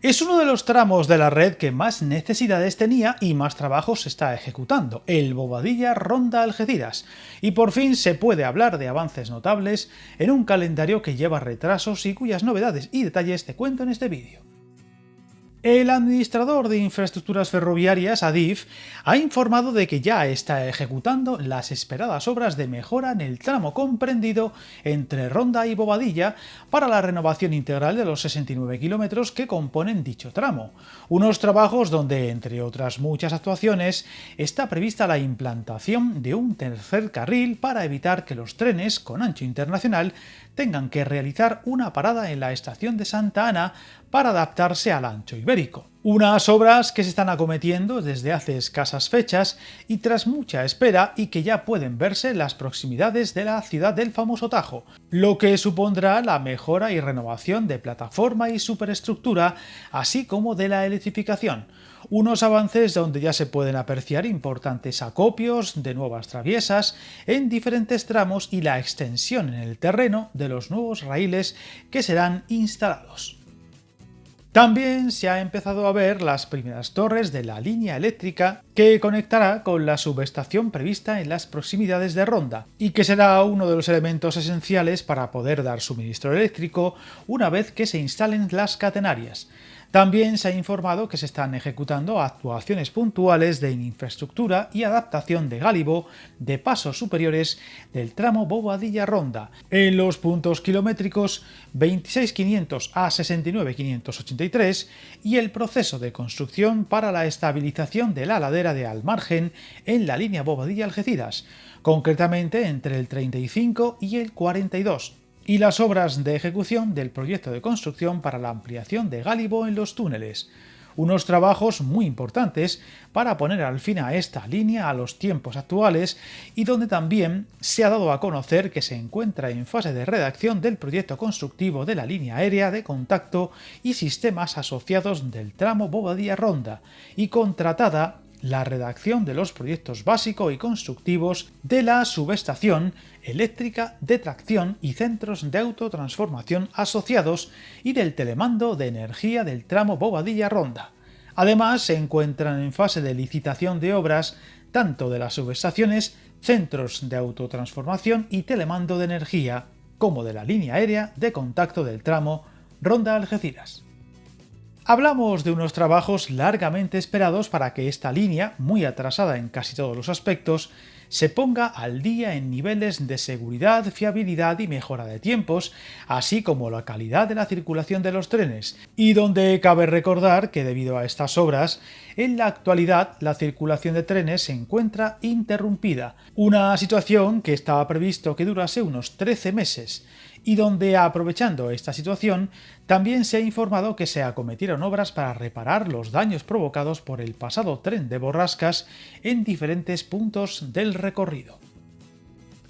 Es uno de los tramos de la red que más necesidades tenía y más trabajo se está ejecutando, el Bobadilla-Ronda-Algeciras, y por fin se puede hablar de avances notables en un calendario que lleva retrasos y cuyas novedades y detalles te cuento en este vídeo. El administrador de infraestructuras ferroviarias, Adif, ha informado de que ya está ejecutando las esperadas obras de mejora en el tramo comprendido entre Ronda y Bobadilla para la renovación integral de los 69 kilómetros que componen dicho tramo. Unos trabajos donde, entre otras muchas actuaciones, está prevista la implantación de un tercer carril para evitar que los trenes con ancho internacional tengan que realizar una parada en la estación de Santa Ana para adaptarse al ancho ibérico. Unas obras que se están acometiendo desde hace escasas fechas y tras mucha espera y que ya pueden verse en las proximidades de la ciudad del famoso Tajo, lo que supondrá la mejora y renovación de plataforma y superestructura, así como de la electrificación. Unos avances donde ya se pueden apreciar importantes acopios de nuevas traviesas en diferentes tramos y la extensión en el terreno de los nuevos raíles que serán instalados. También se ha empezado a ver las primeras torres de la línea eléctrica que conectará con la subestación prevista en las proximidades de Ronda y que será uno de los elementos esenciales para poder dar suministro eléctrico una vez que se instalen las catenarias. También se ha informado que se están ejecutando actuaciones puntuales de infraestructura y adaptación de gálibo de pasos superiores del tramo Bobadilla-Ronda en los puntos kilométricos 26.500 a 69.583 y el proceso de construcción para la estabilización de la ladera de Almargen en la línea Bobadilla-Algeciras, concretamente entre el 35 y el 42. Y las obras de ejecución del proyecto de construcción para la ampliación de gálibo en los túneles. Unos trabajos muy importantes para poner al fin a esta línea a los tiempos actuales y donde también se ha dado a conocer que se encuentra en fase de redacción del proyecto constructivo de la línea aérea de contacto y sistemas asociados del tramo Bobadilla-Ronda y contratada la redacción de los proyectos básico y constructivos de la subestación eléctrica de tracción y centros de autotransformación asociados y del telemando de energía del tramo Bobadilla-Ronda. Además, se encuentran en fase de licitación de obras tanto de las subestaciones, centros de autotransformación y telemando de energía, como de la línea aérea de contacto del tramo Ronda-Algeciras. Hablamos de unos trabajos largamente esperados para que esta línea, muy atrasada en casi todos los aspectos, se ponga al día en niveles de seguridad, fiabilidad y mejora de tiempos, así como la calidad de la circulación de los trenes, y donde cabe recordar que debido a estas obras, en la actualidad la circulación de trenes se encuentra interrumpida, una situación que estaba previsto que durase unos 13 meses, y donde, aprovechando esta situación, también se ha informado que se acometieron obras para reparar los daños provocados por el pasado tren de borrascas en diferentes puntos del recorrido.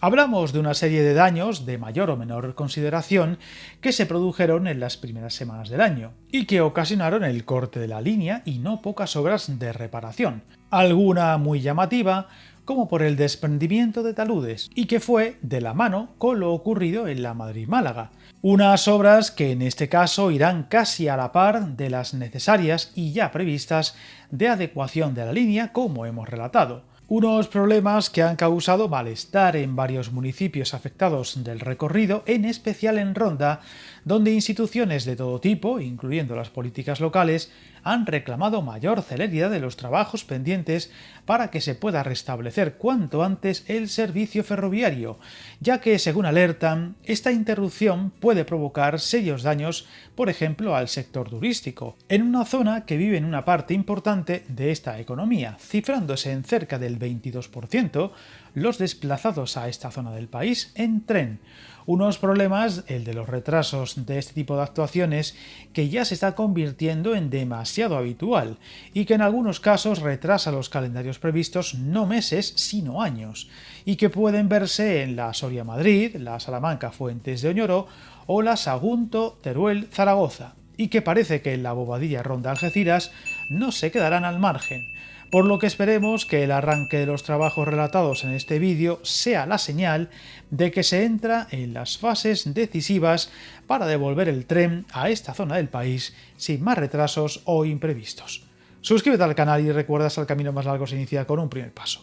Hablamos de una serie de daños de mayor o menor consideración que se produjeron en las primeras semanas del año y que ocasionaron el corte de la línea y no pocas obras de reparación, alguna muy llamativa, como por el desprendimiento de taludes, y que fue de la mano con lo ocurrido en la Madrid-Málaga. Unas obras que en este caso irán casi a la par de las necesarias y ya previstas de adecuación de la línea, como hemos relatado. Unos problemas que han causado malestar en varios municipios afectados del recorrido, en especial en Ronda, donde instituciones de todo tipo, incluyendo las políticas locales, han reclamado mayor celeridad de los trabajos pendientes para que se pueda restablecer cuanto antes el servicio ferroviario, ya que, según alertan, esta interrupción puede provocar serios daños, por ejemplo, al sector turístico, en una zona que vive en una parte importante de esta economía, cifrándose en cerca del 22% los desplazados a esta zona del país en tren. Unos problemas, el de los retrasos de este tipo de actuaciones, que ya se está convirtiendo en demasiado habitual y que en algunos casos retrasa los calendarios previstos no meses, sino años, y que pueden verse en la Soria-Madrid, la Salamanca-Fuentes de Oñoro o la Sagunto-Teruel-Zaragoza, y que parece que en la Bobadilla-Ronda-Algeciras no se quedarán al margen. por lo que esperemos que el arranque de los trabajos relatados en este vídeo sea la señal de que se entra en las fases decisivas para devolver el tren a esta zona del país sin más retrasos o imprevistos. Suscríbete al canal y recuerda que el camino más largo se inicia con un primer paso.